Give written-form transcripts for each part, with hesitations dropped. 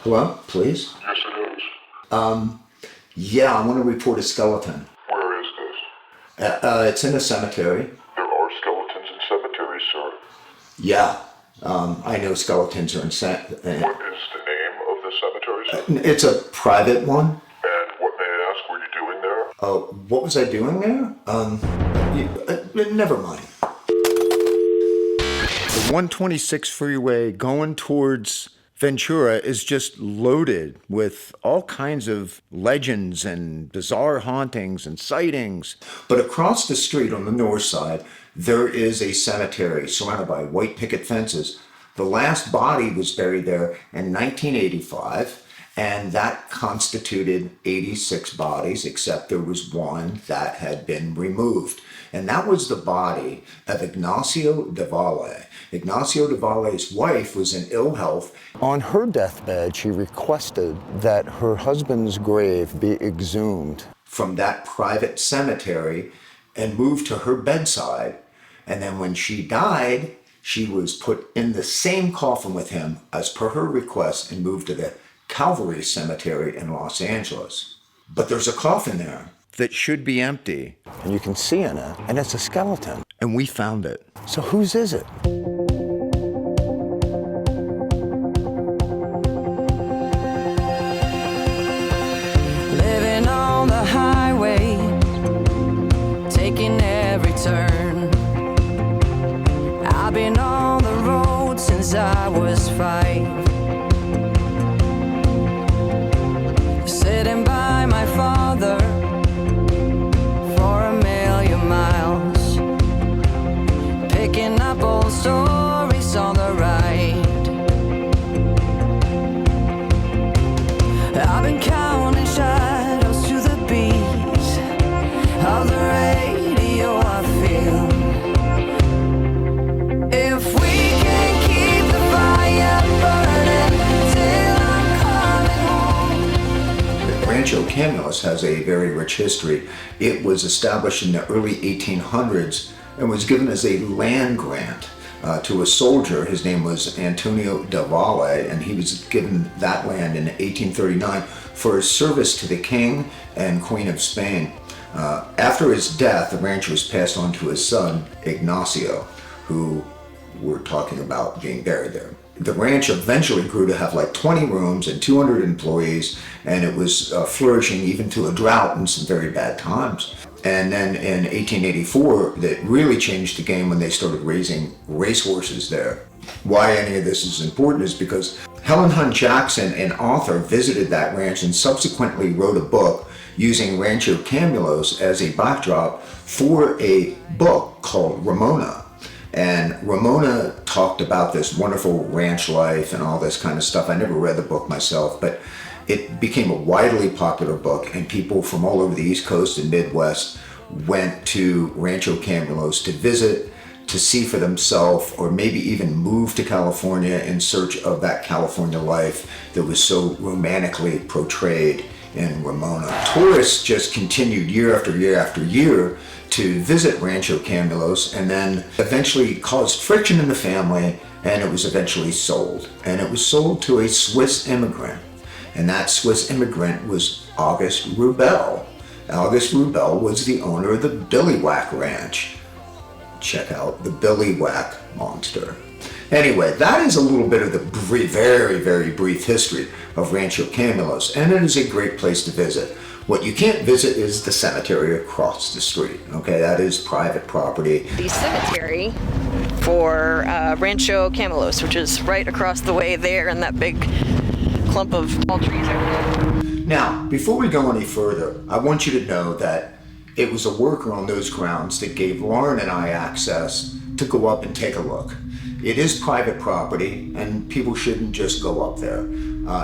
Hello, please? Yes, it is. Yeah, I want to report a skeleton. Where is this? It's in a cemetery. There are skeletons in cemeteries, sir. Yeah, I know skeletons are in What is the name of the cemetery, sir? It's a private one. And what, may I ask, were you doing there? What was I doing there? Never mind. The 126 freeway going towards Ventura is just loaded with all kinds of legends and bizarre hauntings and sightings. But across the street on the north side, there is a cemetery surrounded by white picket fences. The last body was buried there in 1985, and that constituted 86 bodies, except there was one that had been removed. And that was the body of Ignacio de Valle. Ignacio de Valle's wife was in ill health. On her deathbed, she requested that her husband's grave be exhumed from that private cemetery and moved to her bedside. And then when she died, she was put in the same coffin with him as per her request and moved to the Calvary Cemetery in Los Angeles. But there's a coffin there that should be empty. And you can see in it, and it's a skeleton. And we found it. So whose is it? Living on the highway, taking every turn. I've been on the road since I was 5. Sitting by my father for a million miles, picking up old stories on the ride. I've been counting shadows to the beat of the radio. I feel if we can keep the fire burning till I'm coming home. Rancho Camulos has a very rich history. It was established in the early 1800s and was given as a land grant to a soldier. His name was Antonio de Valle, and he was given that land in 1839 for his service to the King and Queen of Spain. After his death, the ranch was passed on to his son, Ignacio, who we're talking about being buried there. The ranch eventually grew to have like 20 rooms and 200 employees, and it was flourishing even to a drought in some very bad times. And then in 1884, that really changed the game when they started raising racehorses there. Why any of this is important is because Helen Hunt Jackson, an author, visited that ranch and subsequently wrote a book using Rancho Camulos as a backdrop for a book called Ramona. And Ramona talked about this wonderful ranch life and all this kind of stuff. I never read the book myself, but it became a widely popular book, and people from all over the East Coast and Midwest went to Rancho Camulos to visit, to see for themselves, or maybe even move to California in search of that California life that was so romantically portrayed in Ramona. Tourists just continued year after year after year to visit Rancho Camulos, and then eventually caused friction in the family, and it was eventually sold. And it was sold to a Swiss immigrant, and that Swiss immigrant was Auguste Rubel. Auguste Rubel was the owner of the Billywhack Ranch. Check out the Billywhack monster. Anyway, that is a little bit of the very, very brief history of Rancho Camulos, and it is a great place to visit. What you can't visit is the cemetery across the street. Okay, that is private property. The cemetery for Rancho Camulos, which is right across the way there in that big clump of tall trees over there. Now, before we go any further, I want you to know that it was a worker on those grounds that gave Lauren and I access to go up and take a look. It is private property, and people shouldn't just go up there.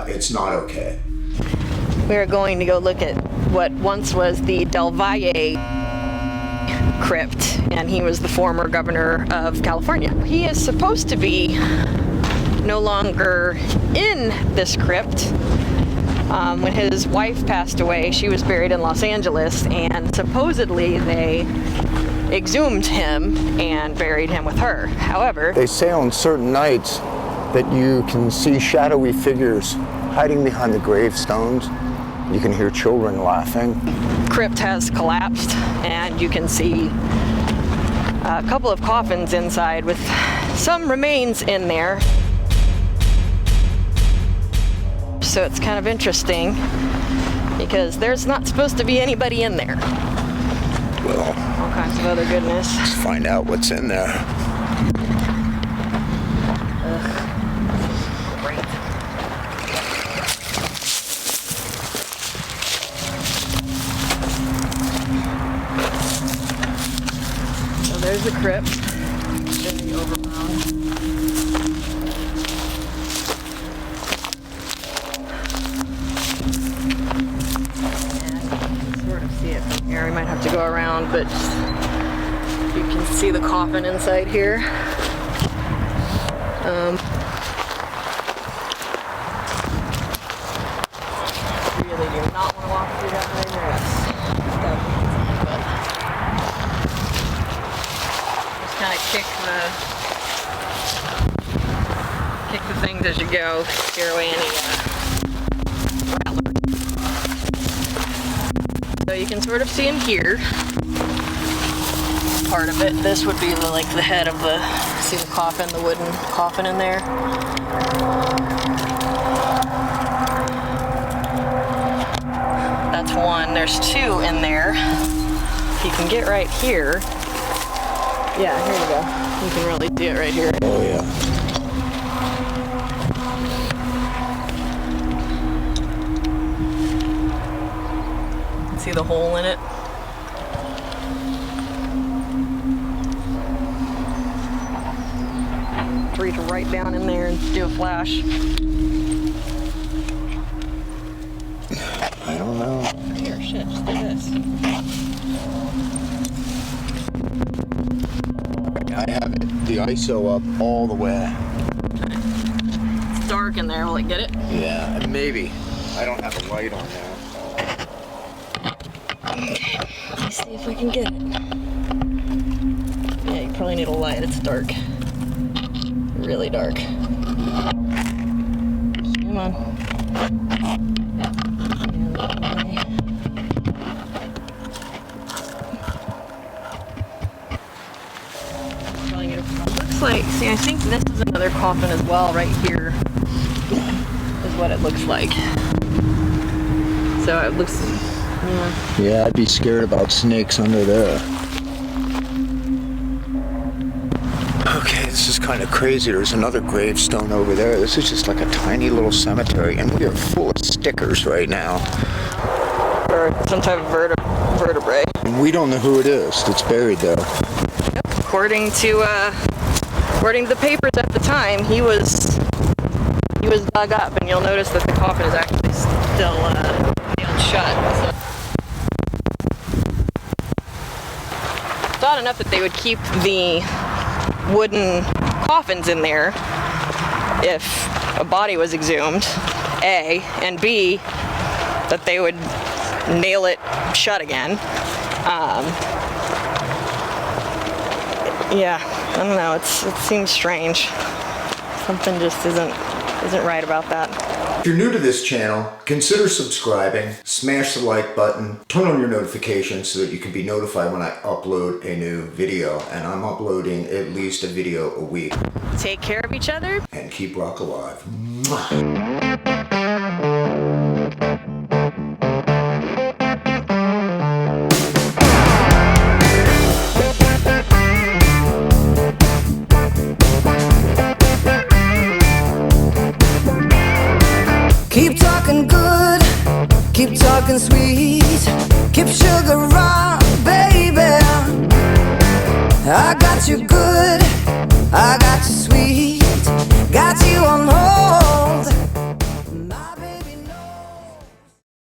It's not okay. We're going to go look at what once was the Del Valle crypt, and he was the former governor of California. He is supposed to be no longer in this crypt. When his wife passed away, she was buried in Los Angeles, and supposedly they exhumed him and buried him with her. However, they say on certain nights that you can see shadowy figures hiding behind the gravestones. You can hear children laughing. Crypt has collapsed, and you can see a couple of coffins inside with some remains in there. So it's kind of interesting because there's not supposed to be anybody in there. Well, All kinds of other goodness. let's find out what's in there. Great. So there's the crypt. Very overgrown. See it from here. We might have to go around, but you can see the coffin inside here. Really do not want to walk through that right there. Just kind of kick the things as you go, scare away any rattlers. So you can sort of see him here. Part of it. This would be the head of the, see the coffin, the wooden coffin in there. That's one. There's two in there. If you can get right here. Yeah, here you go. You can really see it right here. Oh yeah. See the hole in it? Reach right down in there and do a flash. I don't know. Here, shit, just do this. I have it, the ISO up all the way. It's dark in there, will it get it? Yeah, maybe. I don't have a light on now. Okay, let me see if I can get it. Yeah, you probably need a light, it's dark. Really dark. Come on. Looks like, see, I think this is another coffin as well, right here is what it looks like. So it looks, Yeah, I'd be scared about snakes under there. Okay, this is kind of crazy. There's another gravestone over there. This is just like a tiny little cemetery, and we are full of stickers right now. or some type of vertebrae. And we don't know who it is that's buried there. Yep. According to the papers at the time, he was dug up, and you'll notice that the coffin is actually still nailed shut. So. It's odd enough that they would keep the wooden coffins in there if a body was exhumed, A, and B, that they would nail it shut again. Yeah, I don't know, it seems strange. Something just isn't right about that. If you're new to this channel, consider subscribing, smash the like button, turn on your notifications so that you can be notified when I upload a new video. And I'm uploading at least a video a week. Take care of each other. And keep rock alive. Mwah. Keep talking good, keep talking sweet, keep sugar on, baby. I got you good, I got you sweet.